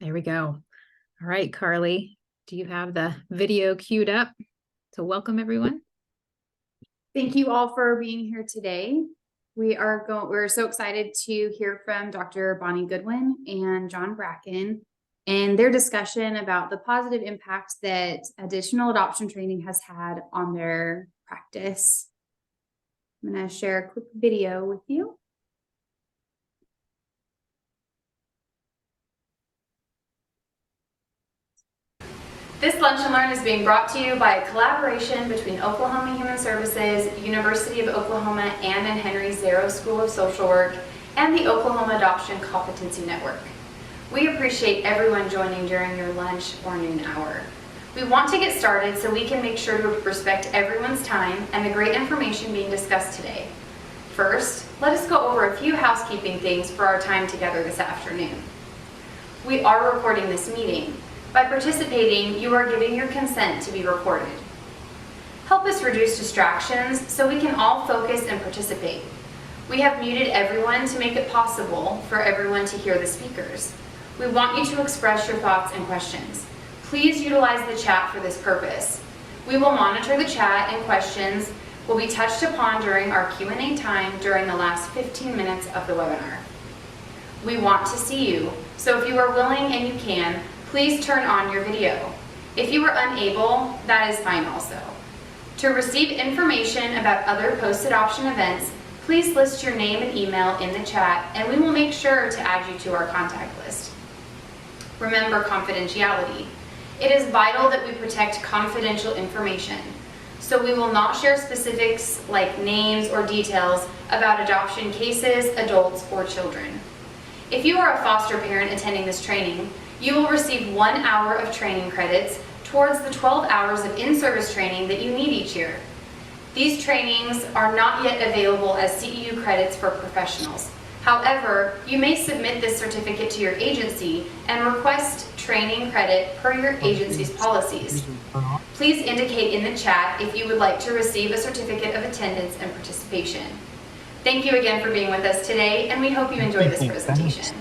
There we go. All right, Carly, do you have the video queued up to welcome everyone? Thank you all for being here today. We're so excited to hear from Dr. Bonnie Goodwin and John Bracken and their discussion about the positive impacts that additional adoption training has had on their practice. I'm going to share a quick video with you. This Lunch and Learn is being brought to you by a collaboration between Oklahoma Human Services, University of Oklahoma Ann and Henry Zero School of Social Work, and the Oklahoma Adoption Competency Network. We appreciate everyone joining during your lunch or noon hour. We want to get started so we can make sure to respect everyone's time and the great information being discussed today. First, let us go over a few housekeeping things for our time together this afternoon. We are recording this meeting. By participating, you are giving your consent to be recorded. Help us reduce distractions so we can all focus and participate. We have muted everyone to make it possible for everyone to hear the speakers. We want you to express your thoughts and questions. Please utilize the chat for this purpose. We will monitor the chat and questions will be touched upon during our Q&A time during the last 15 minutes of the webinar. We want to see you, so if you are willing and you can, please turn on your video. If you are unable, that is fine also. To receive information about other post-adoption events, please list your name and email in the chat and we will make sure to add you to our contact list. Remember confidentiality. It is vital that we protect confidential information, so we will not share specifics like names or details about adoption cases, adults, or children. If you are a foster parent attending this training, you will receive 1 hour of training credits towards the 12 hours of in-service training that you need each year. These trainings are not yet available as CEU credits for professionals. However, you may submit this certificate to your agency and request training credit per your agency's policies. Please indicate in the chat if you would like to receive a certificate of attendance and participation. Thank you again for being with us today, and we hope you enjoy this presentation.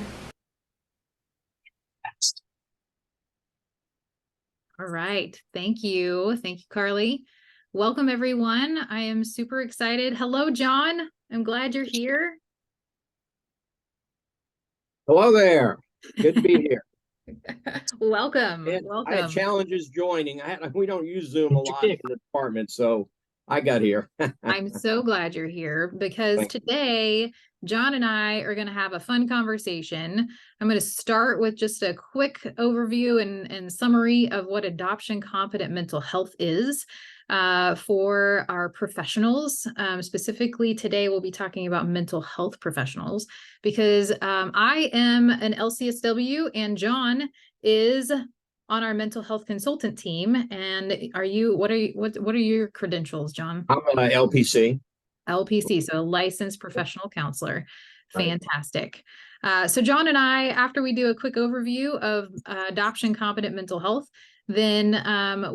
All right. Thank you. Thank you, Carly. Welcome, everyone. I am super excited. Hello, John. I'm glad you're here. Hello there. Good to be here. Welcome. I had challenges joining. We don't use Zoom a lot in the department, so I got here. I'm so glad you're here because today John and I are going to have a fun conversation. I'm going to start with just a quick overview and summary of what adoption competent mental health is for our professionals. Specifically today, we'll be talking about mental health professionals because I am an LCSW and John is on our mental health consultant team. And what are your credentials, John? I'm an LPC. LPC, so a licensed professional counselor. Fantastic. So John and I, after we do a quick overview of adoption competent mental health, then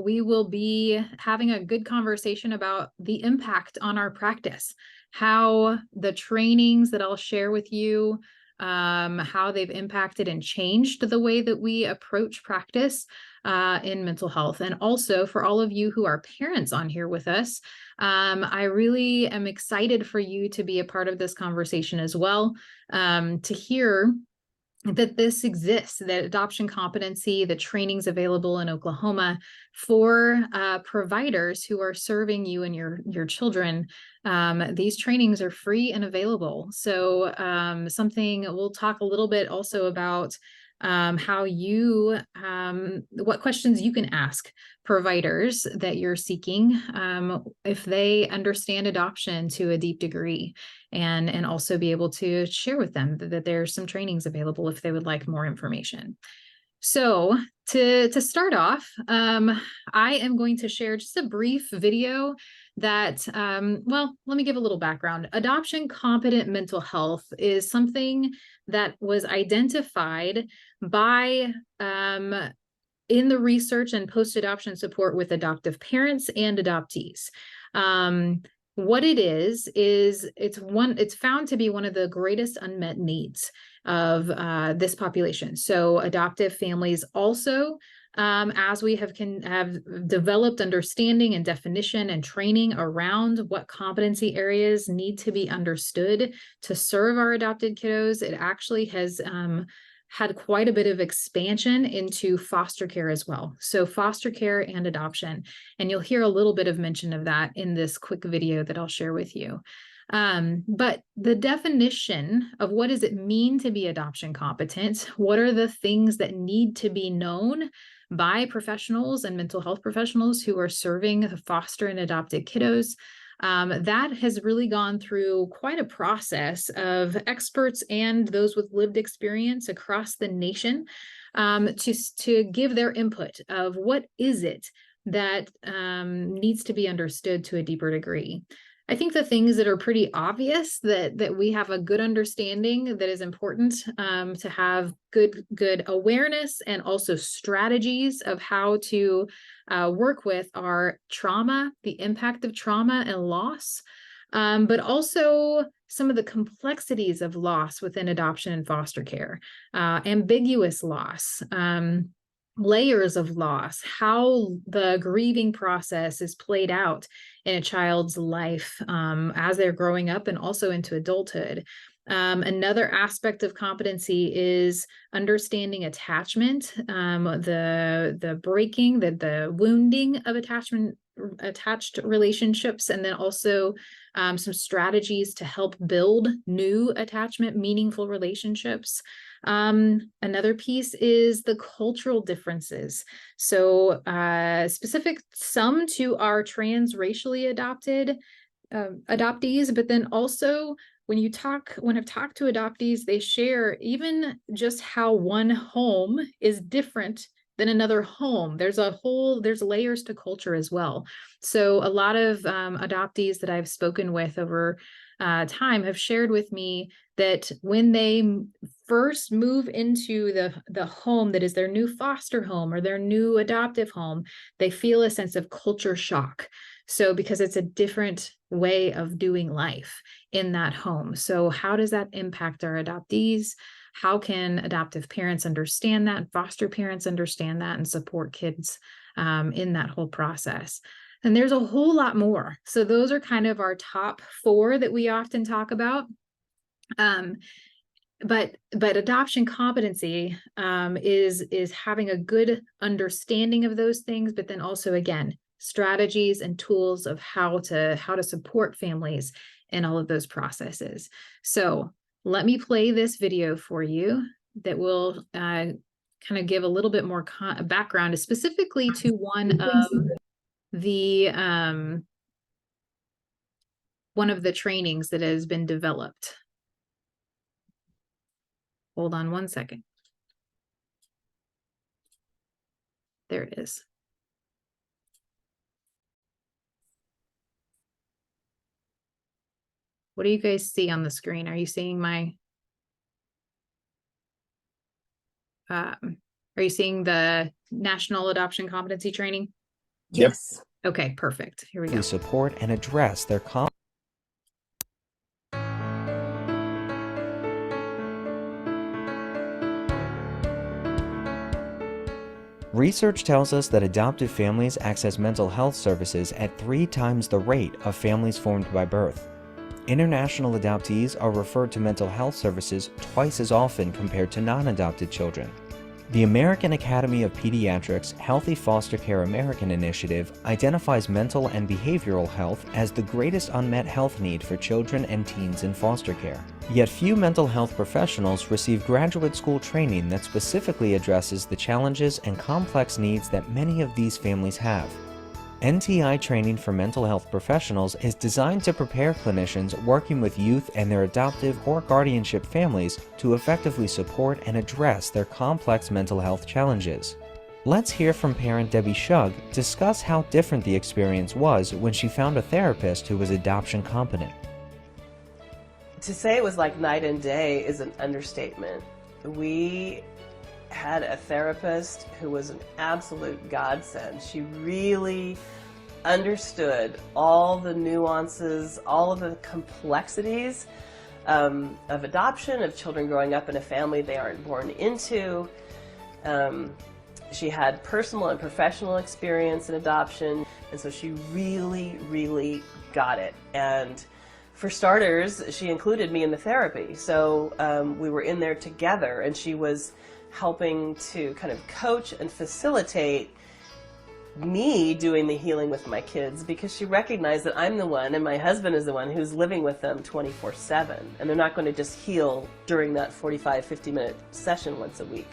we will be having a good conversation about the impact on our practice, how the trainings that I'll share with you, how they've impacted and changed the way that we approach practice in mental health. And also for all of you who are parents on here with us, I really am excited for you to be a part of this conversation as well, to hear that this exists, that adoption competency, the trainings available in Oklahoma for providers who are serving you and your children. These trainings are free and available. So something we'll talk a little bit also about how you, what questions you can ask providers that you're seeking if they understand adoption to a deep degree, and also be able to share with them that there's some trainings available if they would like more information. So to start off, I am going to share just a brief video that, well, let me give a little background. Adoption competent mental health is something that was identified by in the research and post-adoption support with adoptive parents and adoptees. what it is it's found to be one of the greatest unmet needs of this population. So adoptive families also, as we have developed understanding and definition and training around what competency areas need to be understood to serve our adopted kiddos, it actually has had quite a bit of expansion into foster care as well. So foster care and adoption. And you'll hear a little bit of mention of that in this quick video that I'll share with you. But the definition of what does it mean to be adoption competent? What are the things that need to be known by professionals and mental health professionals who are serving the foster and adopted kiddos? That has really gone through quite a process of experts and those with lived experience across the nation to give their input of what is it that needs to be understood to a deeper degree. I think the things that are pretty obvious that we have a good understanding that is important to have good awareness and also strategies of how to work with are trauma, the impact of trauma and loss, but also some of the complexities of loss within adoption and foster care, ambiguous loss, layers of loss, how the grieving process is played out in a child's life as they're growing up and also into adulthood. Another aspect of competency is understanding attachment, the breaking, the wounding of attached relationships, and then also some strategies to help build new attachment, meaningful relationships. Another piece is the cultural differences. So specific some to our transracially adopted adoptees, but then also when I've talked to adoptees, they share even just how one home is different than another home. There's layers to culture as well. So a lot of adoptees that I've spoken with over time have shared with me that when they first move into the home that is their new foster home or their new adoptive home, they feel a sense of culture shock. So because it's a different way of doing life in that home. So how does that impact our adoptees? How can adoptive parents understand that, foster parents understand that, and support kids in that whole process? And there's a whole lot more. So those are kind of our top 4 that we often talk about. But adoption competency is having a good understanding of those things, but then also, again, strategies and tools of how to support families in all of those processes. So let me play this video for you that will kind of give a little bit more background specifically to one of the trainings that has been developed. Hold on one second. There it is. What do you guys see on the screen? Are you seeing are you seeing the National Adoption Competency Training? Yes. Okay, perfect. Here we go. Support and address their Research tells us that adoptive families access mental health services at 3 times the rate of families formed by birth. International adoptees are referred to mental health services twice as often compared to non-adopted children. The American Academy of Pediatrics Healthy Foster Care American Initiative identifies mental and behavioral health as the greatest unmet health need for children and teens in foster care. Yet few mental health professionals receive graduate school training that specifically addresses the challenges and complex needs that many of these families have. NTI training for mental health professionals is designed to prepare clinicians working with youth and their adoptive or guardianship families to effectively support and address their complex mental health challenges. Let's hear from parent Debbie Shug discuss how different the experience was when she found a therapist who was adoption competent. To say it was like night and day is an understatement. We had a therapist who was an absolute godsend. She really understood all the nuances, all of the complexities of adoption, of children growing up in a family they aren't born into. She had personal and professional experience in adoption, and so she really, really got it. And for starters, she included me in the therapy. So we were in there together, and she was helping to kind of coach and facilitate me doing the healing with my kids, because she recognized that I'm the one, and my husband is the one, who's living with them 24/7, and they're not going to just heal during that 45-50-minute session once a week.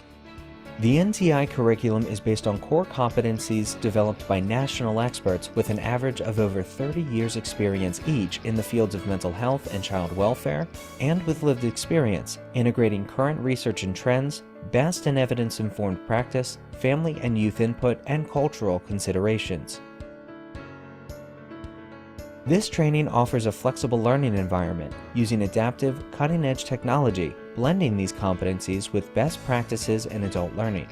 The NTI curriculum is based on core competencies developed by national experts with an average of over 30 years experience each in the fields of mental health and child welfare, and with lived experience, integrating current research and trends, best and evidence-informed practice, family and youth input, and cultural considerations. This training offers a flexible learning environment using adaptive, cutting-edge technology, blending these competencies with best practices in adult learning.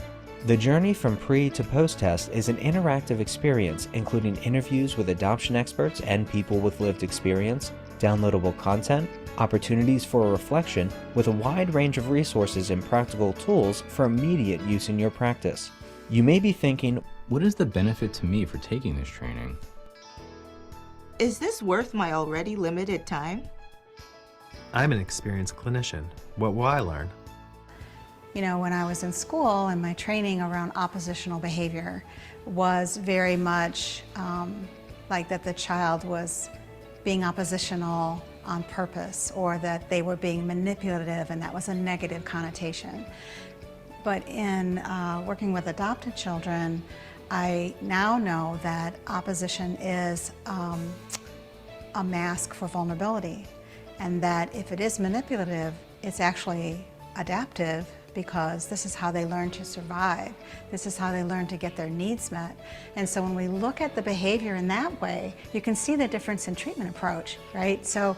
The journey from pre to post-test is an interactive experience, including interviews with adoption experts and people with lived experience, downloadable content, opportunities for reflection, with a wide range of resources and practical tools for immediate use in your practice. You may be thinking, what is the benefit to me for taking this training? Is this worth my already limited time? I'm an experienced clinician. What will I learn? You know, when I was in school and my training around oppositional behavior was very much like that the child was being oppositional on purpose, or that they were being manipulative, and that was a negative connotation. But in working with adopted children, I now know that opposition is a mask for vulnerability, and that if it is manipulative, it's actually adaptive, because this is how they learn to survive. This is how they learn to get their needs met. And so when we look at the behavior in that way, you can see the difference in treatment approach, right? So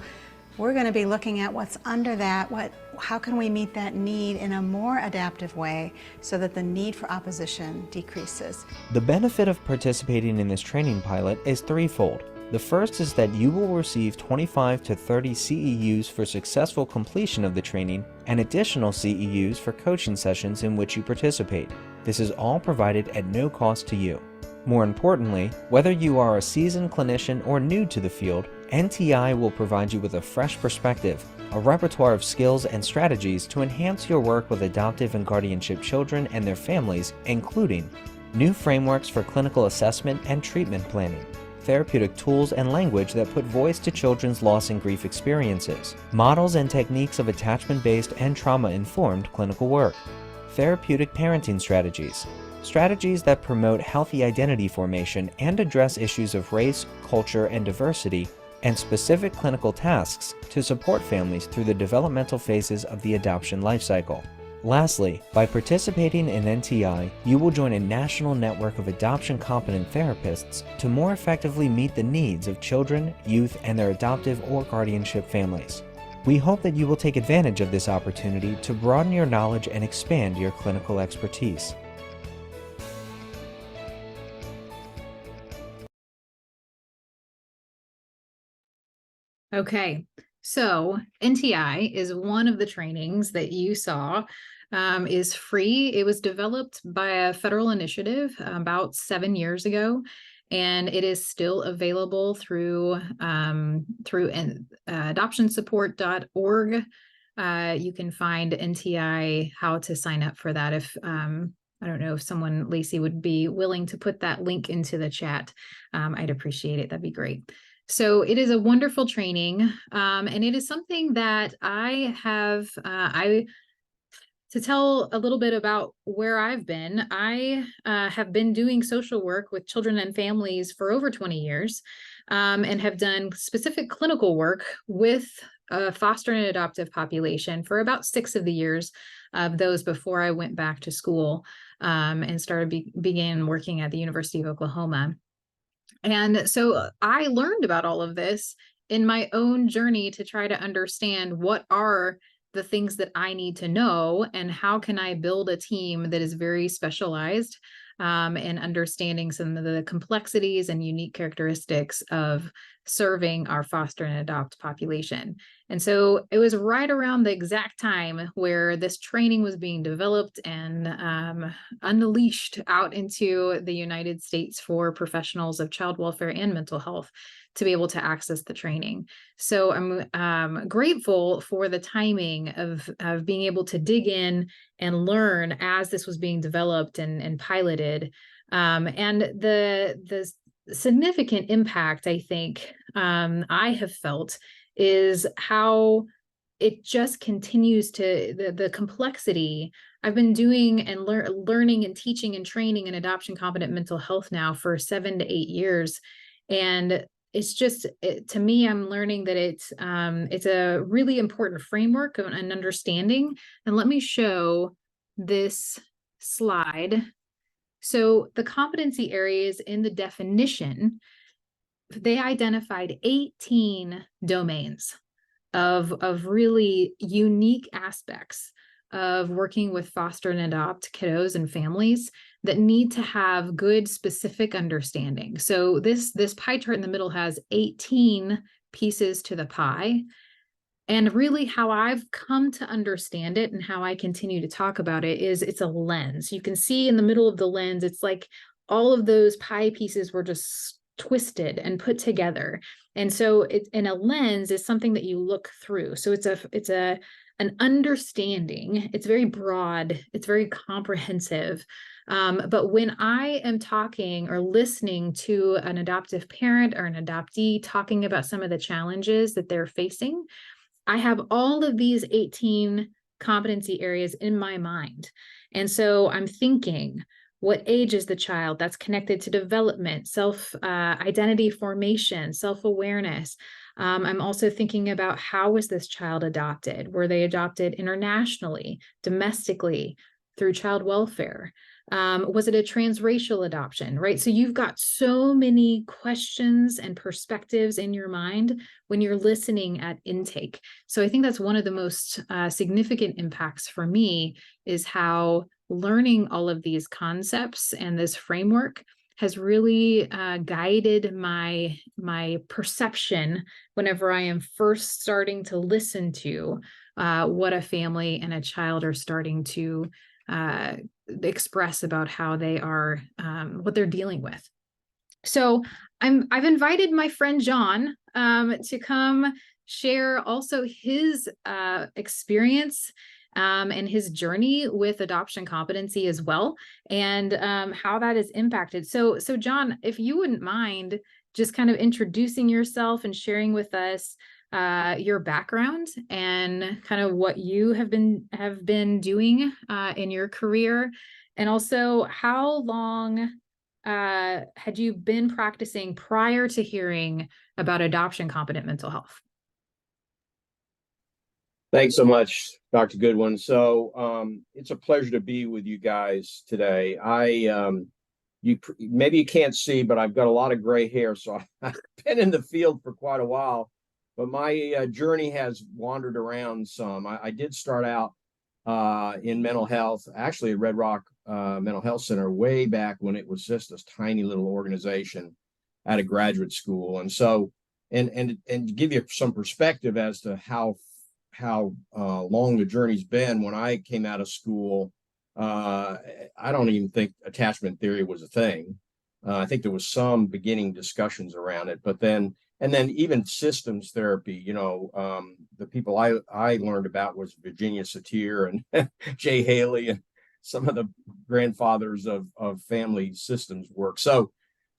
we're going to be looking at what's under that, how can we meet that need in a more adaptive way so that the need for opposition decreases. the benefit of participating in this training pilot is threefold. The first is that you will receive 25 to 30 CEUs for successful completion of the training, and additional CEUs for coaching sessions in which you participate. This is all provided at no cost to you. More importantly, whether you are a seasoned clinician or new to the field, NTI will provide you with a fresh perspective, a repertoire of skills and strategies to enhance your work with adoptive and guardianship children and their families, including new frameworks for clinical assessment and treatment planning, therapeutic tools and language that put voice to children's loss and grief experiences, models and techniques of attachment-based and trauma-informed clinical work, therapeutic parenting strategies, strategies that promote healthy identity formation and address issues of race, culture, and diversity, and specific clinical tasks to support families through the developmental phases of the adoption life cycle. Lastly, by participating in NTI, you will join a national network of adoption competent therapists to more effectively meet the needs of children, youth, and their adoptive or guardianship families. We hope that you will take advantage of this opportunity to broaden your knowledge and expand your clinical expertise. Okay, so NTI is one of the trainings that you saw, is free. It was developed by a federal initiative about 7 years ago, and it is still available through adoptionsupport.org. You can find NTI, how to sign up for that. If I don't know if Lacey would be willing to put that link into the chat. I'd appreciate it. That'd be great. So it is a wonderful training, and it is something that I have, to tell a little bit about where I've been. I have been doing social work with children and families for over 20 years, and have done specific clinical work with foster and adoptive population for about 6 of the years of those before I went back to school and began working at the University of Oklahoma. And so I learned about all of this in my own journey to try to understand what are the things that I need to know and how can I build a team that is very specialized and understanding some of the complexities and unique characteristics of serving our foster and adopt population. And so it was right around the exact time where this training was being developed and unleashed out into the United States for professionals of child welfare and mental health to be able to access the training. So I'm grateful for the timing of being able to dig in and learn as this was being developed and piloted. And the significant impact, I think, I have felt is how it just continues to the complexity. I've been doing and learning and teaching and training in adoption competent mental health now for 7 to 8 years. And it's just, to me, I'm learning that it's a really important framework and understanding. And let me show this slide. So the competency areas in the definition, they identified 18 domains of really unique aspects of working with foster and adopt kiddos and families that need to have good specific understanding. So this pie chart in the middle has 18 pieces to the pie. And really how I've come to understand it and how I continue to talk about it is it's a lens. You can see in the middle of the lens, it's like all of those pie pieces were just twisted and put together. And so it's in a lens is something that you look through. So it's an understanding. It's very broad. It's very comprehensive. But when I am talking or listening to an adoptive parent or an adoptee talking about some of the challenges that they're facing, I have all of these 18 competency areas in my mind. And so I'm thinking, what age is the child? That's connected to development, identity formation, self-awareness. I'm also thinking about how was this child adopted? Were they adopted internationally, domestically, through child welfare? Was it a transracial adoption, right? So you've got so many questions and perspectives in your mind when you're listening at intake. So I think that's one of the most significant impacts for me is how learning all of these concepts and this framework has really guided my perception whenever I am first starting to listen to what a family and a child are starting to express about how they are, what they're dealing with. So I've invited my friend John to come share also his experience and his journey with adoption competency as well, and how that has impacted. So John, if you wouldn't mind just kind of introducing yourself and sharing with us your background and kind of what you have been doing in your career, and also how long had you been practicing prior to hearing about adoption competent mental health? Thanks so much, Dr. Goodwin. So it's a pleasure to be with you guys today. Maybe you can't see, but I've got a lot of gray hair, so I've been in the field for quite a while. But my journey has wandered around some. I did start out in mental health, actually at Red Rock Mental Health Center way back when it was just this tiny little organization at a graduate school. And so, and to give you some perspective as to how long the journey's been, when I came out of school, I don't even think attachment theory was a thing. I think there was some beginning discussions around it, but then even systems therapy, the people I learned about was Virginia Satir and Jay Haley and some of the grandfathers of family systems work. So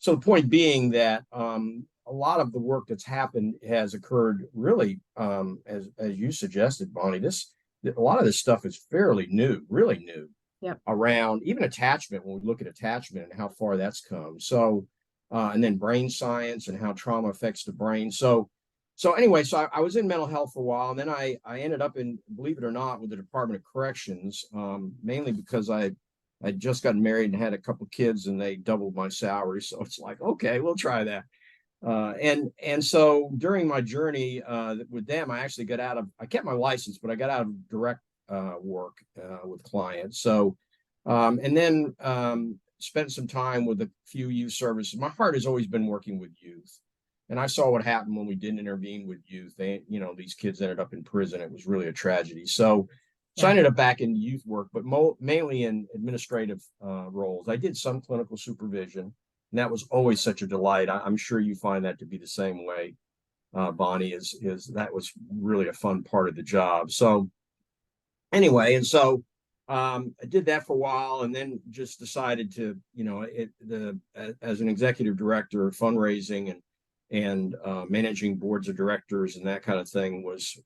the point being that a lot of the work that's happened has occurred really, as you suggested, Bonnie, a lot of this stuff is fairly new, really new. Yep. Around even attachment, when we look at attachment and how far that's come. So, and then brain science and how trauma affects the brain. So anyway, I was in mental health for a while, and then I ended up in, believe it or not, with the Department of Corrections, mainly because I'd just gotten married and had a couple kids, and they doubled my salary. So it's like, okay, we'll try that. And so during my journey with them, I kept my license, but I got out of direct work with clients. So, and then spent some time with a few youth services. My heart has always been working with youth. And I saw what happened when we didn't intervene with youth. These kids ended up in prison. It was really a tragedy. So I ended up back in youth work, but mainly in administrative roles. I did some clinical supervision, and that was always such a delight. I'm sure you find that to be the same way, Bonnie, is that was really a fun part of the job. So anyway, and so I did that for a while, and then just decided to, as an executive director, fundraising and managing boards of directors and that kind of thing it's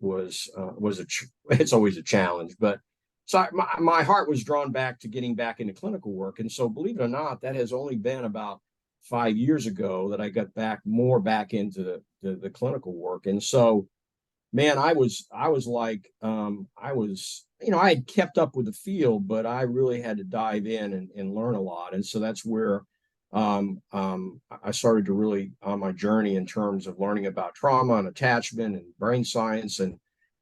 always a challenge. But so my heart was drawn back to getting back into clinical work, and so believe it or not, that has only been about 5 years ago that I got back into the clinical work. And so, man, I had kept up with the field, but I really had to dive in and learn a lot. And so that's where I started to really on my journey in terms of learning about trauma and attachment and brain science.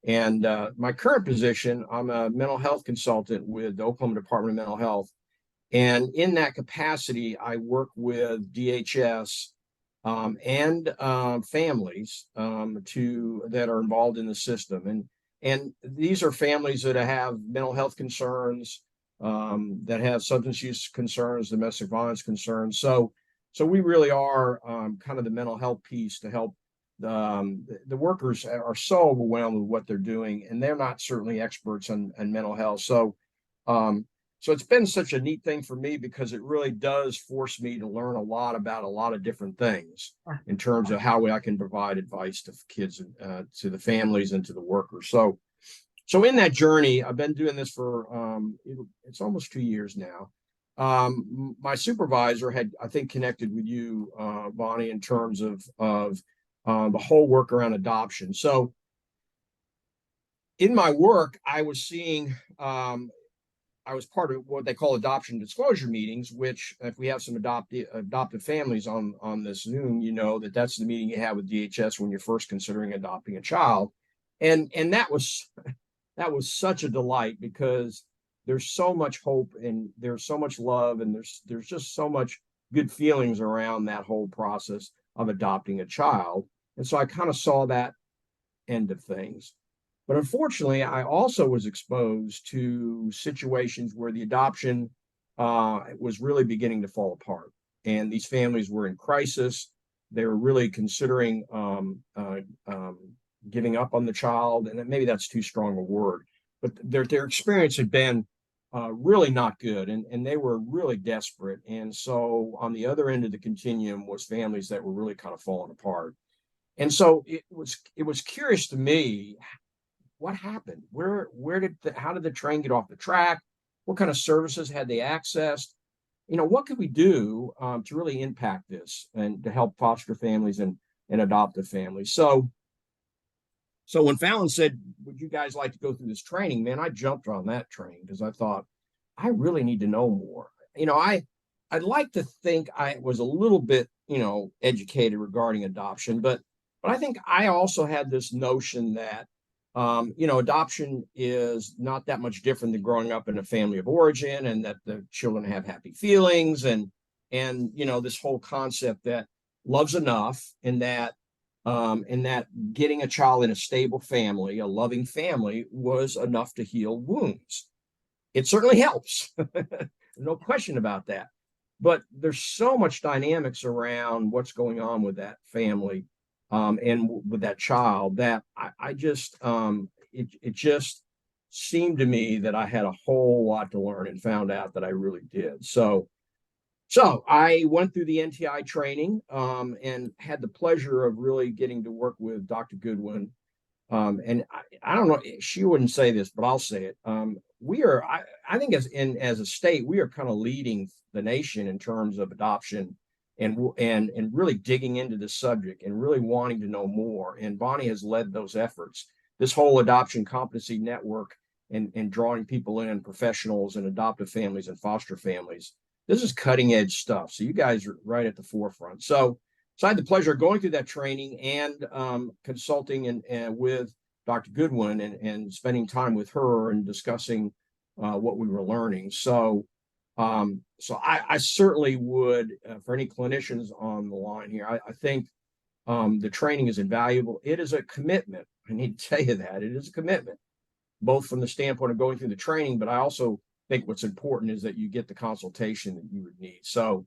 And my current position, I'm a mental health consultant with the Oklahoma Department of Mental Health. And in that capacity, I work with DHS and families that are involved in the system. And these are families that have mental health concerns, that have substance use concerns, domestic violence concerns. So we really are kind of the mental health piece to help. The workers are so overwhelmed with what they're doing, and they're not certainly experts on mental health. So it's been such a neat thing for me, because it really does force me to learn a lot about a lot of different things in terms of how I can provide advice to kids, to the families, and to the workers. So in that journey, I've been doing this for it's almost 2 years now. My supervisor had, I think, connected with you, Bonnie, in terms of the whole work around adoption. So in my work, I was seeing. I was part of what they call adoption disclosure meetings, which, if we have some adoptive families on this Zoom, that's the meeting you have with DHS when you're first considering adopting a child. And that was such a delight, because there's so much hope, and there's so much love, and there's just so much good feelings around that whole process of adopting a child. And so I kind of saw that end of things. But unfortunately, I also was exposed to situations where the adoption was really beginning to fall apart, and these families were in crisis. They were really considering giving up on the child, and maybe that's too strong a word, but their experience had been really not good, and they were really desperate. And so on the other end of the continuum was families that were really kind of falling apart. And so it was curious to me, what happened? How did the train get off the track? What kind of services had they accessed? What could we do to really impact this and to help foster families and adoptive families? So when Fallon said, would you guys like to go through this training, man, I jumped on that train, because I thought, I really need to know more. I'd like to think I was a little bit, educated regarding adoption, but I think I also had this notion that adoption is not that much different than growing up in a family of origin, and that the children have happy feelings, and this whole concept that love's enough, and that getting a child in a stable family, a loving family, was enough to heal wounds. It certainly helps, no question about that. But there's so much dynamics around what's going on with that family, and with that child, that I just it just seemed to me that I had a whole lot to learn, and found out that I really did. So I went through the NTI training, and had the pleasure of really getting to work with Dr. Goodwin. And I don't know, she wouldn't say this, but I'll say it. I think as a state, we are kind of leading the nation in terms of adoption, and really digging into the subject, and really wanting to know more. And Bonnie has led those efforts. This whole Adoption Competency Network, and drawing people in, professionals and adoptive families and foster families. This is cutting edge stuff. So you guys are right at the forefront. So I had the pleasure of going through that training, and consulting and with Dr. Goodwin, and spending time with her, and discussing what we were learning. So So I certainly would, for any clinicians on the line here, I think the training is invaluable. It is a commitment. I need to tell you that it is a commitment, both from the standpoint of going through the training, but I also think what's important is that you get the consultation that you would need. So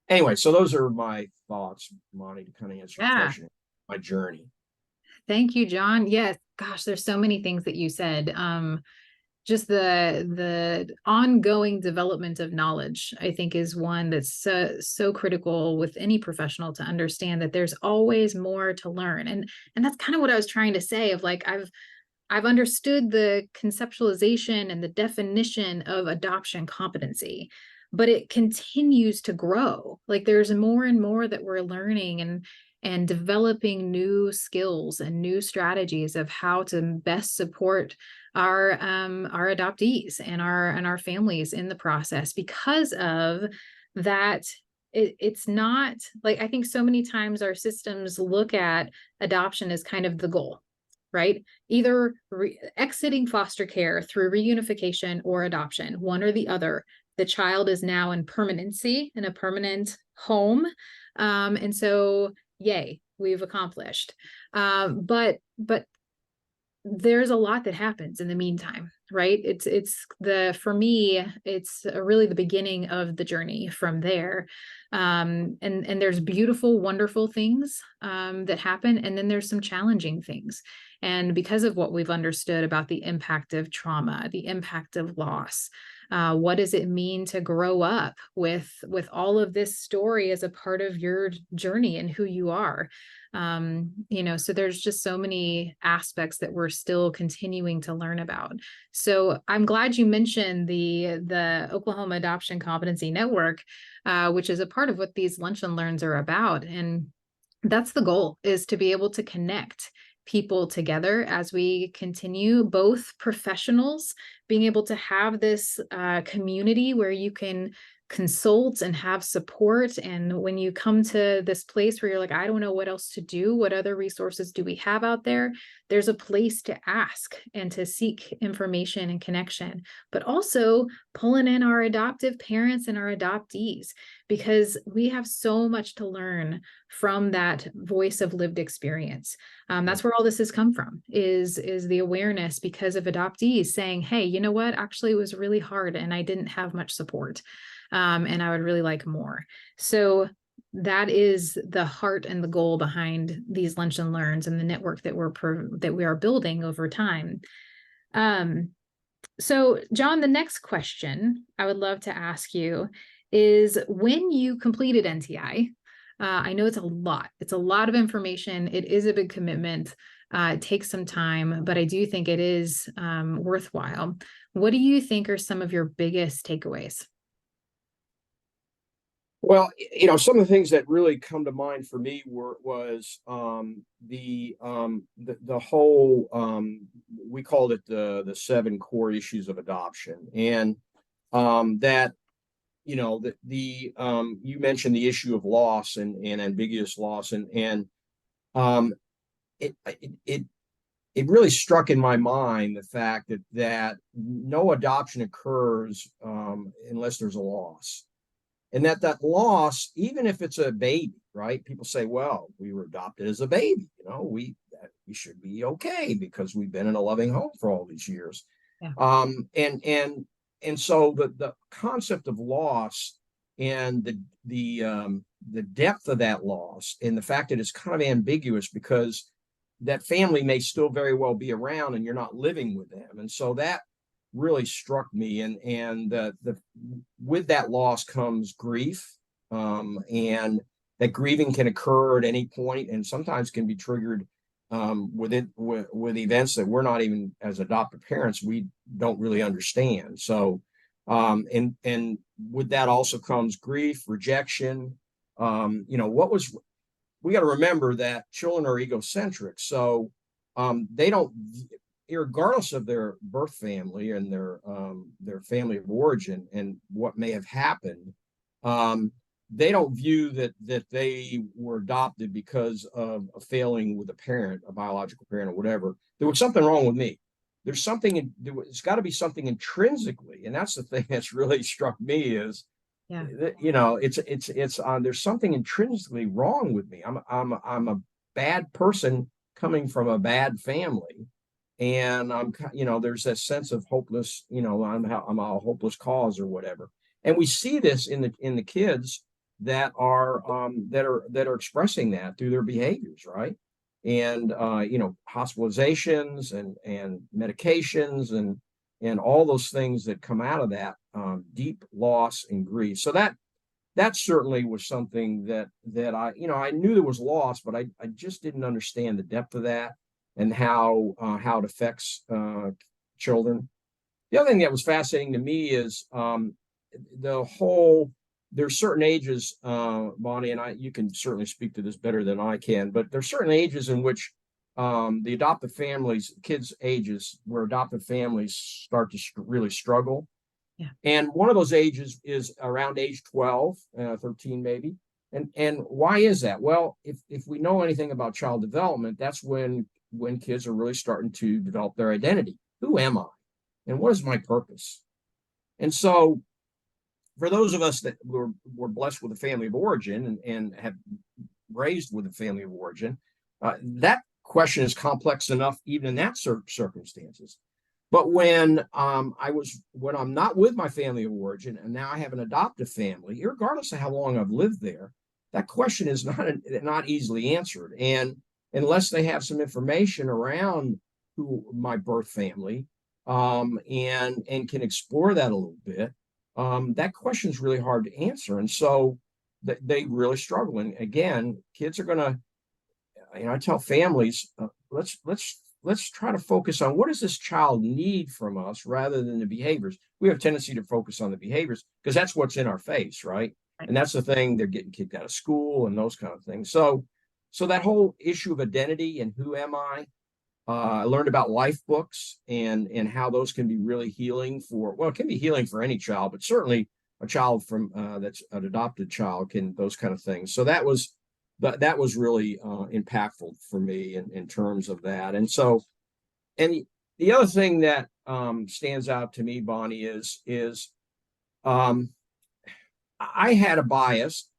anyway, so those are my thoughts, Monty, to kind of answer your Yeah. question, my journey. Thank you, John. Yes, gosh, there's so many things that you said. Just the ongoing development of knowledge, I think, is one that's so critical with any professional, to understand that there's always more to learn. And that's kind of what I was trying to say, of like, I've understood the conceptualization and the definition of adoption competency, but it continues to grow. Like, there's more and more that we're learning, and developing new skills and new strategies of how to best support our adoptees and our families in the process. Because of that, it's not like, I think so many times our systems look at adoption as kind of the goal, right? Either exiting foster care through reunification or adoption, one or the other. The child is now in permanency, in a permanent home. And so, yay, we've accomplished. But there's a lot that happens in the meantime, right? For me, it's really the beginning of the journey from there. And there's beautiful, wonderful things that happen. And then there's some challenging things. And because of what we've understood about the impact of trauma, the impact of loss, what does it mean to grow up with all of this story as a part of your journey and who you are? So there's just so many aspects that we're still continuing to learn about. So I'm glad you mentioned the Oklahoma Adoption Competency Network, which is a part of what these lunch and learns are about. And that's the goal, is to be able to connect people together as we continue, both professionals being able to have this community where you can consult and have support. And when you come to this place where you're like, I don't know what else to do, what other resources do we have out there? There's a place to ask and to seek information and connection, but also pulling in our adoptive parents and our adoptees, because we have so much to learn from that voice of lived experience. That's where all this has come from, is the awareness, because of adoptees saying, hey, you know what, actually it was really hard and I didn't have much support. And I would really like more. So that is the heart and the goal behind these lunch and learns and the network that we are building over time. So John, the next question I would love to ask you is, when you completed NTI, I know it's a lot of information. It is a big commitment. It takes some time, but I do think it is worthwhile. What do you think are some of your biggest takeaways? Well, some of the things that really come to mind for me was the whole, we called it the 7 core issues of adoption, and that you mentioned the issue of loss and ambiguous loss, and it really struck in my mind the fact that no adoption occurs unless there's a loss. And that loss, even if it's a baby, right? People say, well, we were adopted as a baby, we should be okay because we've been in a loving home for all these years. Yeah. And so the concept of loss and the depth of that loss, and the fact that it's kind of ambiguous, because that family may still very well be around and you're not living with them. And so that really struck me, and with that loss comes grief, and that grieving can occur at any point, and sometimes can be triggered with events that we're not even, as adoptive parents, we don't really understand. So and with that also comes grief, rejection. We got to remember that children are egocentric, so they don't, regardless of their birth family and their family of origin and what may have happened, they don't view that they were adopted because of a failing with a parent, a biological parent or whatever. There was something wrong with me. it's got to be something intrinsically, and that's the thing that's really struck me is, Yeah. you know, it's there's something intrinsically wrong with me. I'm a bad person coming from a bad family, and you know, there's that sense of hopeless, you know, I'm a hopeless cause or whatever. And we see this in the kids that are expressing that through their behaviors, right? And you know, hospitalizations and medications and all those things that come out of that, deep loss and grief. So that certainly was something that I, you know, I knew there was loss, but I just didn't understand the depth of that and how it affects children. The other thing that was fascinating to me is there's certain ages, Bonnie, and you can certainly speak to this better than I can, but there's certain ages in which the adoptive families, kids' ages, where adoptive families start to really struggle. Yeah. And one of those ages is around age 12, 13 maybe. And why is that? Well, if we know anything about child development, that's when kids are really starting to develop their identity. Who am I? And what is my purpose? And so for those of us that were blessed with a family of origin and have raised with a family of origin, that question is complex enough even in that circumstances. But when I'm not with my family of origin and now I have an adoptive family, regardless of how long I've lived there, that question is not easily answered. And unless they have some information around who my birth family, and can explore that a little bit, that question is really hard to answer. And so they really struggle. And again, kids are going to, you know, I tell families, let's try to focus on what does this child need from us rather than the behaviors. We have a tendency to focus on the behaviors because that's what's in our face, right? And that's the thing, they're getting kicked out of school and those kind of things. So that whole issue of identity and who am I learned about life books and how those can be really healing it can be healing for any child, but certainly a child from that's an adopted child those kind of things. So that was really impactful for me in terms of that. And so, and the other thing that stands out to me, Bonnie, is I had a bias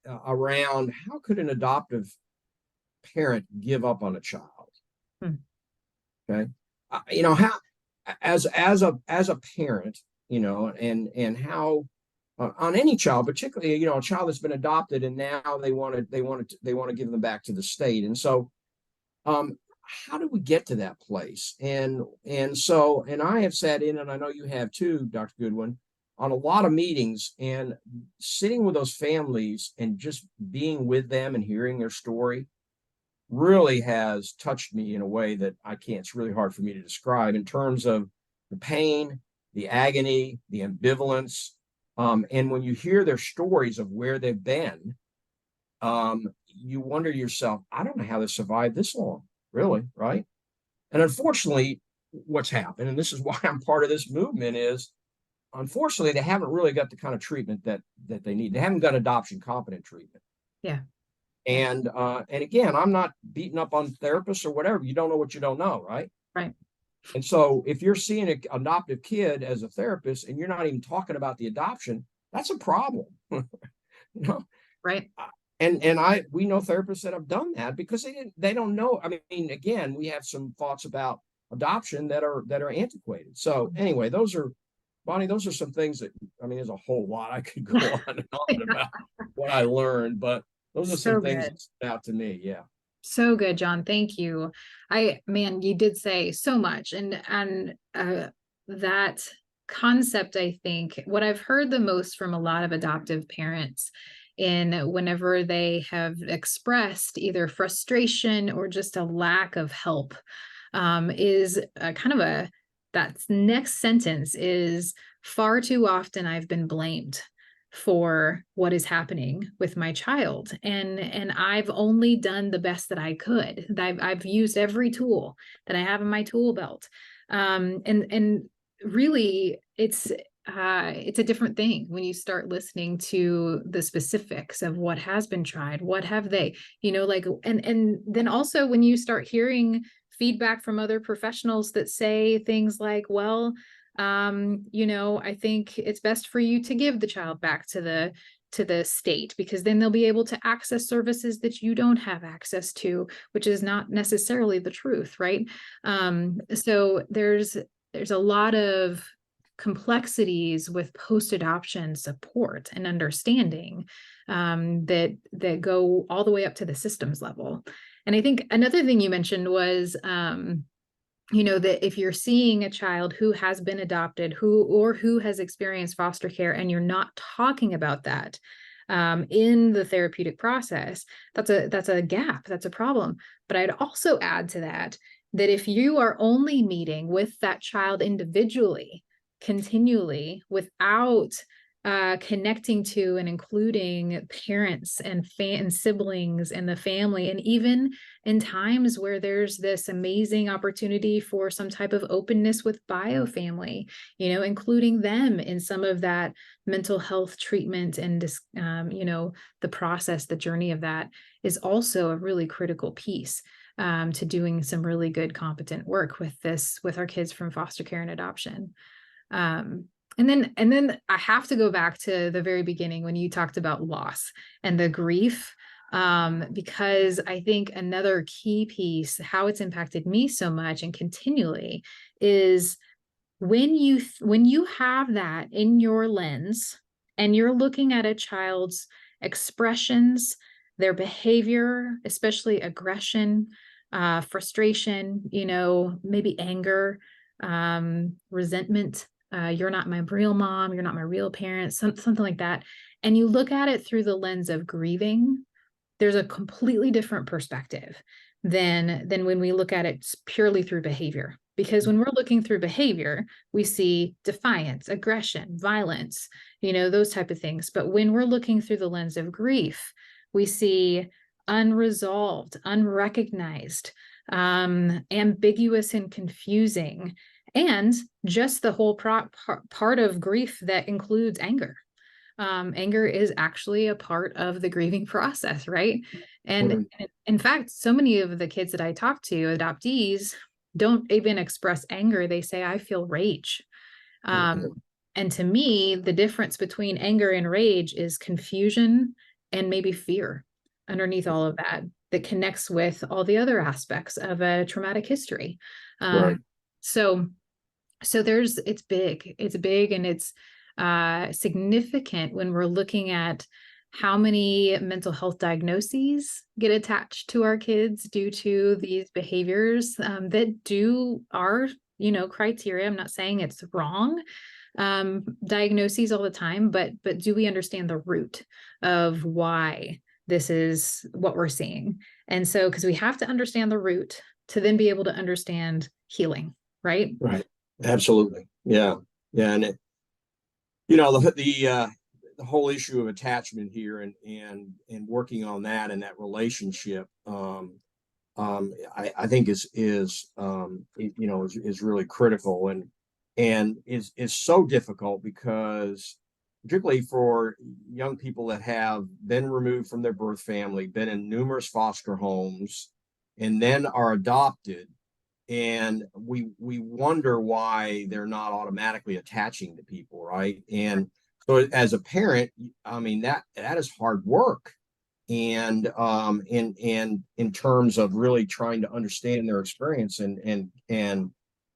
around how could an adoptive parent give up on a child? Okay, you know, how as a parent, you know, and how on any child, particularly, you know, a child that's been adopted and now they want to give them back to the state. And so how do we get to that place? And I have sat in, and I know you have too, Dr. Goodwin, on a lot of meetings and sitting with those families and just being with them and hearing their story really has touched me in a way that it's really hard for me to describe in terms of the pain, the agony, the ambivalence. And when you hear their stories of where they've been, you wonder to yourself, I don't know how they survived this long, really, right? And unfortunately, what's happened, and this is why I'm part of this movement, is unfortunately, they haven't really got the kind of treatment that they need. They haven't got adoption competent treatment. Yeah. And again, I'm not beating up on therapists or whatever. You don't know what you don't know, right? Right. And so if you're seeing an adoptive kid as a therapist and you're not even talking about the adoption, that's a problem. You know? Right. And we know therapists that have done that because they don't know. I mean, again, we have some thoughts about adoption that are antiquated. So anyway, Bonnie, those are some things that, I mean, there's a whole lot I could go on and on about what I learned, but those are some things that stood out to me. Yeah. So good, John. Thank you. You did say so much. And that concept, I think what I've heard the most from a lot of adoptive parents whenever they have expressed either frustration or just a lack of help, is that next sentence is, far too often I've been blamed for what is happening with my child. And I've only done the best that I could. I've used every tool that I have in my tool belt. And really it's a different thing when you start listening to the specifics of what has been tried, what have they, and then also when you start hearing feedback from other professionals that say things like, well, I think it's best for you to give the child back to the state, because then they'll be able to access services that you don't have access to, which is not necessarily the truth, right? So there's a lot of complexities with post-adoption support and understanding that go all the way up to the systems level. And I think another thing you mentioned was that if you're seeing a child who has been adopted, who has experienced foster care, and you're not talking about that in the therapeutic process, that's a gap, that's a problem. But I'd also add to that if you are only meeting with that child individually, continually, without connecting to and including parents and siblings and the family, and even in times where there's this amazing opportunity for some type of openness with biofamily, including them in some of that mental health treatment and the process, the journey of that is also a really critical piece to doing some really good, competent work with our kids from foster care and adoption. And then I have to go back to the very beginning when you talked about loss and the grief, because I think another key piece, how it's impacted me so much and continually, is when you have that in your lens and you're looking at a child's expressions, their behavior, especially aggression, frustration, maybe anger, resentment. You're not my real mom, you're not my real parent, something like that. And you look at it through the lens of grieving, there's a completely different perspective than when we look at it purely through behavior. Because when we're looking through behavior, we see defiance, aggression, violence, those type of things. But when we're looking through the lens of grief, we see unresolved, unrecognized, ambiguous and confusing, and just the whole part of grief that includes anger. Anger is actually a part of the grieving process, right? And in fact, so many of the kids that I talk to, adoptees, don't even express anger. They say, I feel rage. And to me, the difference between anger and rage is confusion and maybe fear underneath all of that connects with all the other aspects of a traumatic history. Right. So it's big and it's significant when we're looking at how many mental health diagnoses get attached to our kids due to these behaviors that are criteria. I'm not saying it's wrong, diagnoses all the time, but do we understand the root of why this is what we're seeing? And so, because we have to understand the root to then be able to understand healing, right? Right. Absolutely. Yeah. Yeah. And the whole issue of attachment here and working on that and that relationship, I think is really critical and is so difficult, because particularly for young people that have been removed from their birth family, been in numerous foster homes, and then are adopted. And we wonder why they're not automatically attaching to people, right? And so as a parent, I mean, that is hard work. And in terms of really trying to understand their experience and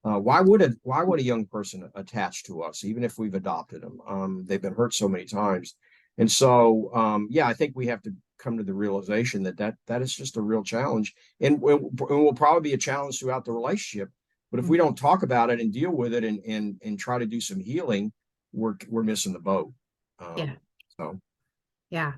why would a young person attach to us, even if we've adopted them? They've been hurt so many times. And so, I think we have to come to the realization that is just a real challenge, and will probably be a challenge throughout the relationship. But if we don't talk about it and deal with it and try to do some healing, we're missing the boat. Yeah.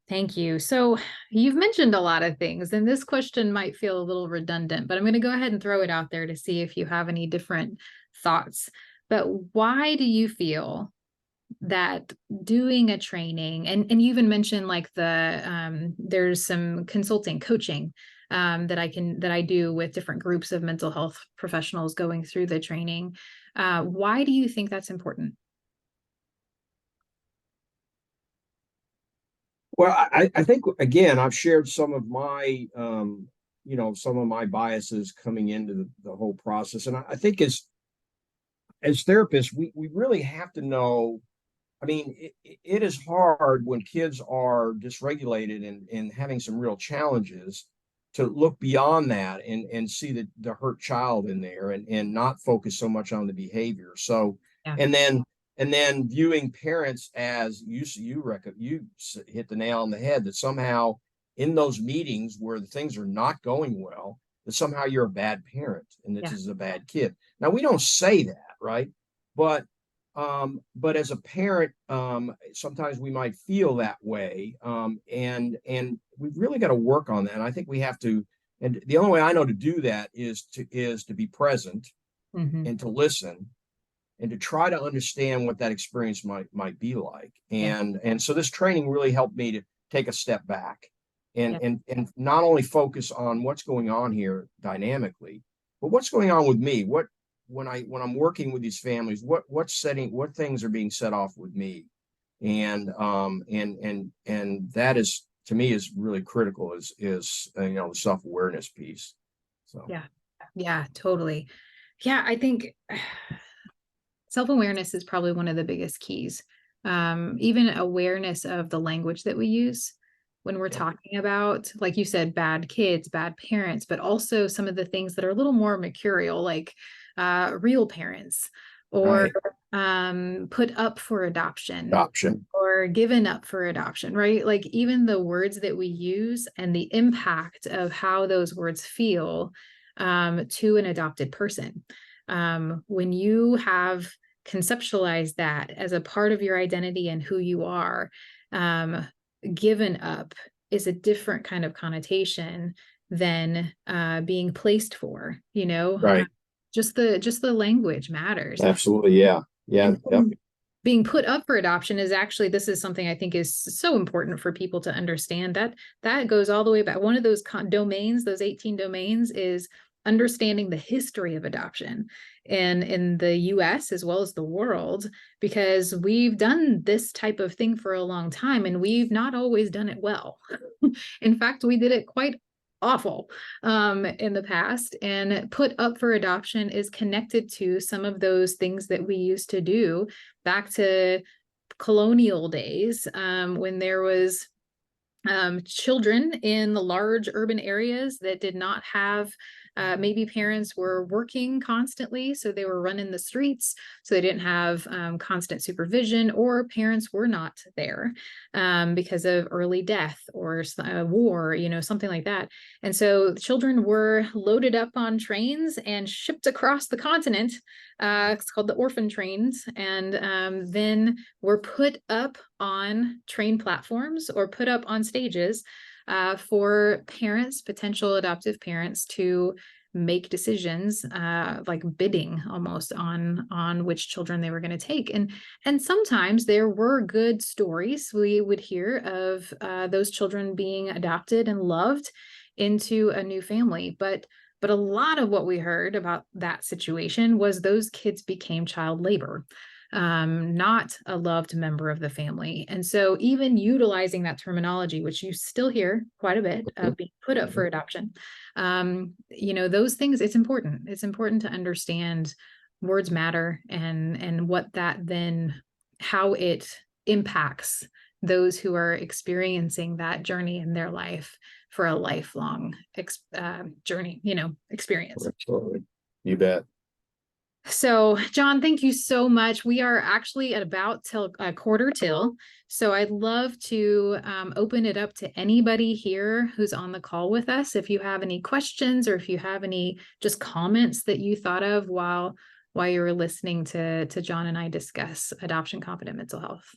Thank you. So you've mentioned a lot of things, and this question might feel a little redundant, but I'm going to go ahead and throw it out there to see if you have any different thoughts. But why do you feel that doing a training, and you even mentioned like there's some consulting coaching that I do with different groups of mental health professionals going through the training. Why do you think that's important? Well, I think, again, I've shared some of my some of my biases coming into the whole process. And I think as therapists, we really have to know. I mean, it is hard when kids are dysregulated and having some real challenges to look beyond that and see the hurt child in there and not focus so much on the behavior. So, Yeah. and then viewing parents as you hit the nail on the head, that somehow in those meetings where the things are not going well, that somehow you're a bad parent and this is a bad kid. Now, we don't say that, right? But as a parent, sometimes we might feel that way. And we've really got to work on that. And I think we have to, and the only way I know to do that is to be present and to listen and to try to understand what that experience might be like. And so this training really helped me to take a step back and not only focus on what's going on here dynamically, but what's going on with me. When I'm working with these families, what things are being set off with me, and that is, to me, is really critical, is the self-awareness piece. So yeah, totally. Yeah, I think self-awareness is probably one of the biggest keys. Even awareness of the language that we use when we're talking about, like you said, bad kids, bad parents, but also some of the things that are a little more mercurial, like real parents, or put up for adoption or given up for adoption, right? Like even the words that we use and the impact of how those words feel to an adopted person. When you have conceptualized that as a part of your identity and who you are, given up is a different kind of connotation than being placed for, right. Just the language matters. Absolutely. Yeah. Being put up for adoption is actually, this is something I think is so important for people to understand, that goes all the way back. One of those domains, those 18 domains, is understanding the history of adoption and in the US as well as the world, because we've done this type of thing for a long time and we've not always done it well. In fact, we did it quite awful in the past, and put up for adoption is connected to some of those things that we used to do back to colonial days, when there was children in the large urban areas that did not have, maybe parents were working constantly, so they were running the streets, so they didn't have constant supervision, or parents were not there because of early death or war, something like that. And so children were loaded up on trains and shipped across the continent. It's called the orphan trains, and then were put up on train platforms or put up on stages for parents, potential adoptive parents, to make decisions, like bidding almost on which children they were going to take. And sometimes there were good stories we would hear of those children being adopted and loved into a new family. But a lot of what we heard about that situation was those kids became child labor, not a loved member of the family. And so even utilizing that terminology, which you still hear quite a bit, of being put up for adoption, those things, it's important. It's important to understand words matter, and what that then, how it impacts those who are experiencing that journey in their life for a lifelong journey, experience. Absolutely. You bet. So, John, thank you so much. We are actually at about till a quarter till. So I'd love to open it up to anybody here who's on the call with us. If you have any questions, or if you have any just comments that you thought of while you were listening to John and I discuss adoption competent mental health.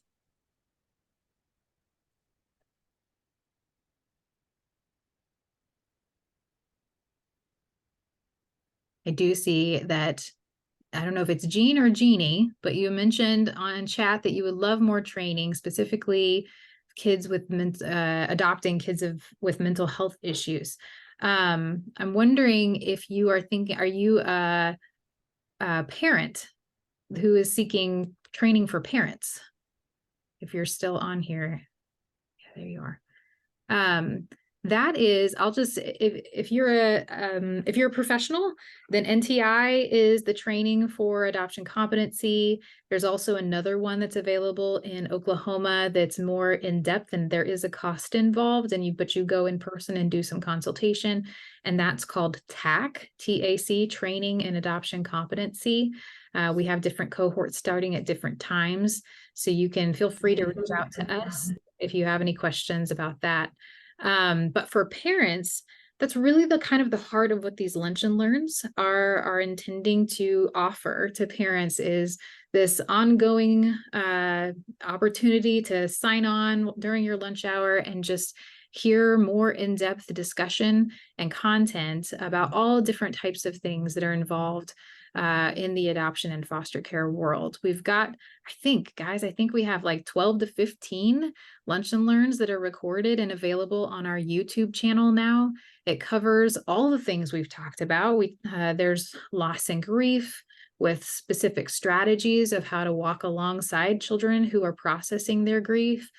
I do see that, I don't know if it's Jean or Jeannie, but you mentioned on chat that you would love more training, specifically kids with adopting kids with mental health issues. I'm wondering if you are thinking, are you a parent who is seeking training for parents? If you're still on here, yeah, there you are. That is, I'll just, if you're a professional, then NTI is the training for adoption competency. There's also another one that's available in Oklahoma that's more in depth, and there is a cost involved, but you go in person and do some consultation, and that's called TAC, TAC, Training and Adoption Competency. We have different cohorts starting at different times, so you can feel free to reach out to us if you have any questions about that. But for parents, that's really the kind of the heart of what these lunch and learns are intending to offer to parents, is this ongoing opportunity to sign on during your lunch hour and just hear more in-depth discussion and content about all different types of things that are involved in the adoption and foster care world. We've got, I think we have like 12 to 15 lunch and learns that are recorded and available on our YouTube channel now. It covers all the things we've talked about. There's loss and grief with specific strategies of how to walk alongside children who are processing their grief.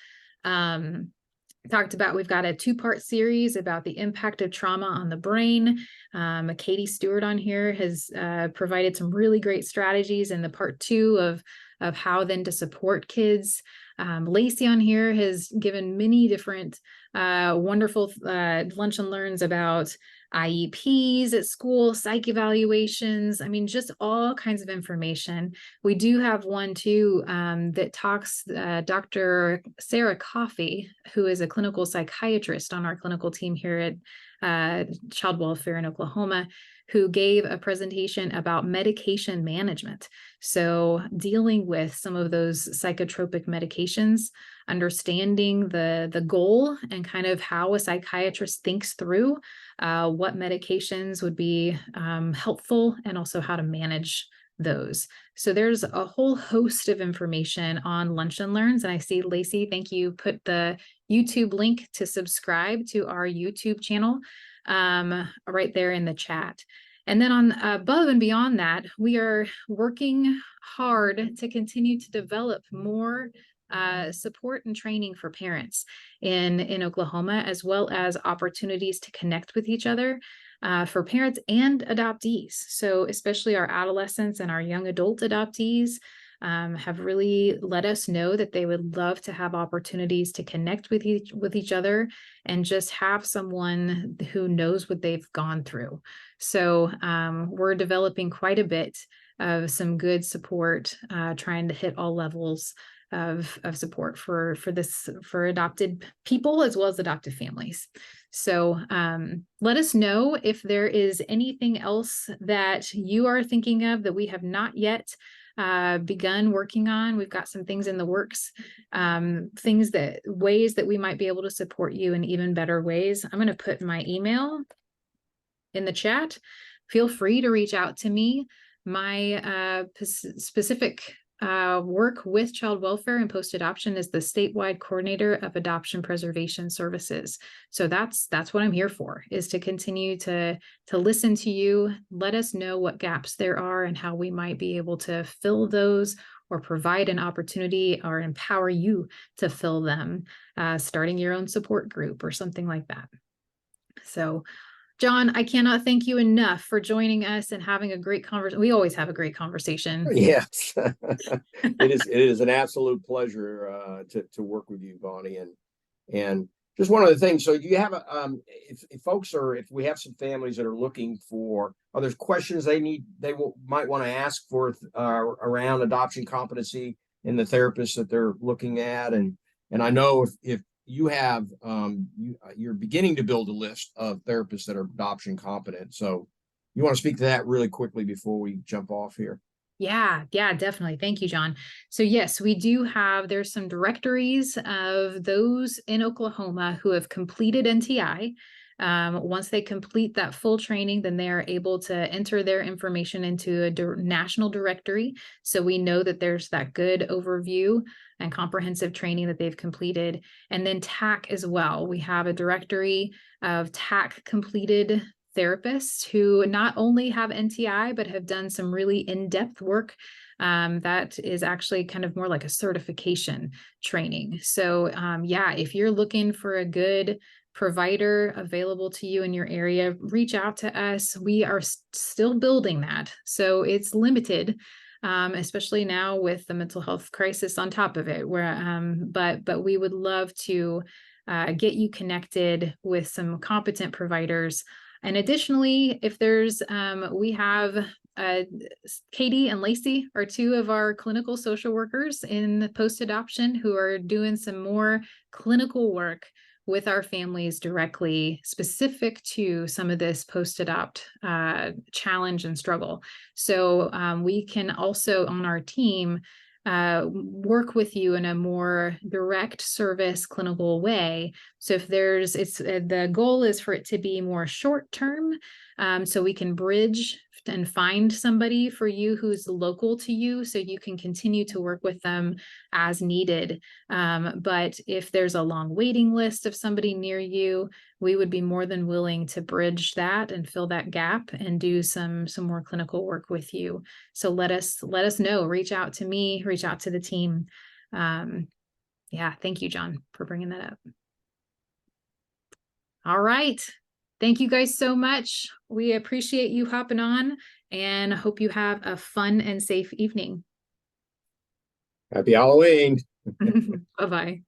We've got a 2-part series about the impact of trauma on the brain. Katie Stewart on here has provided some really great strategies in the part 2 of how then to support kids. Lacey on here has given many different wonderful lunch and learns about IEPs at school, psych evaluations. I mean, just all kinds of information. We do have one too that talks, Dr. Sarah Coffey, who is a clinical psychiatrist on our clinical team here at Child Welfare in Oklahoma, who gave a presentation about medication management. So dealing with some of those psychotropic medications, understanding the goal and kind of how a psychiatrist thinks through what medications would be helpful, and also how to manage those. So there's a whole host of information on Lunch and Learns. And I see, Lacey, thank you, put the YouTube link to subscribe to our YouTube channel right there in the chat. And then on above and beyond that, we are working hard to continue to develop more support and training for parents in Oklahoma, as well as opportunities to connect with each other for parents and adoptees. So especially our adolescents and our young adult adoptees have really let us know that they would love to have opportunities to connect with each other and just have someone who knows what they've gone through. So we're developing quite a bit of some good support, trying to hit all levels of support for adopted people as well as adoptive families. So let us know if there is anything else that you are thinking of that we have not yet begun working on. We've got some things in the works, ways that we might be able to support you in even better ways. I'm going to put my email in the chat. Feel free to reach out to me. My specific work with child welfare and post-adoption is the statewide coordinator of adoption preservation services. So that's what I'm here for, is to continue to listen to you, let us know what gaps there are and how we might be able to fill those, or provide an opportunity or empower you to fill them, starting your own support group or something like that. So John, I cannot thank you enough for joining us and having a great conversation. We always have a great conversation. Yes, it is an absolute pleasure to work with you, Bonnie. And just one other thing. So you have if we have some families that are looking for, there's questions might want to ask for around adoption competency in the therapist that they're looking at, and I know if you have you're beginning to build a list of therapists that are adoption competent. So you want to speak to that really quickly before we jump off here? Yeah, definitely. Thank you, John. So yes, we do have, there's some directories of those in Oklahoma who have completed NTI. Once they complete that full training, then they are able to enter their information into a national directory. So we know that there's that good overview and comprehensive training that they've completed. And then TAC as well. We have a directory of TAC completed therapists who not only have NTI, but have done some really in-depth work that is actually kind of more like a certification training. So yeah, if you're looking for a good provider available to you in your area, reach out to us. We are still building that. So it's limited, especially now with the mental health crisis on top of it, but we would love to get you connected with some competent providers. And additionally, if there's, we have Katie and Lacey are two of our clinical social workers in post-adoption who are doing some more clinical work with our families directly, specific to some of this post-adopt challenge and struggle. So we can also, on our team, work with you in a more direct service clinical way. So if the goal is for it to be more short term, so we can bridge and find somebody for you who's local to you, so you can continue to work with them as needed. But if there's a long waiting list of somebody near you, we would be more than willing to bridge that and fill that gap and do some more clinical work with you. So let us know, reach out to me, reach out to the team. Yeah, thank you, John, for bringing that up. All right. Thank you guys so much. We appreciate you hopping on and hope you have a fun and safe evening. Happy Halloween. Bye-bye.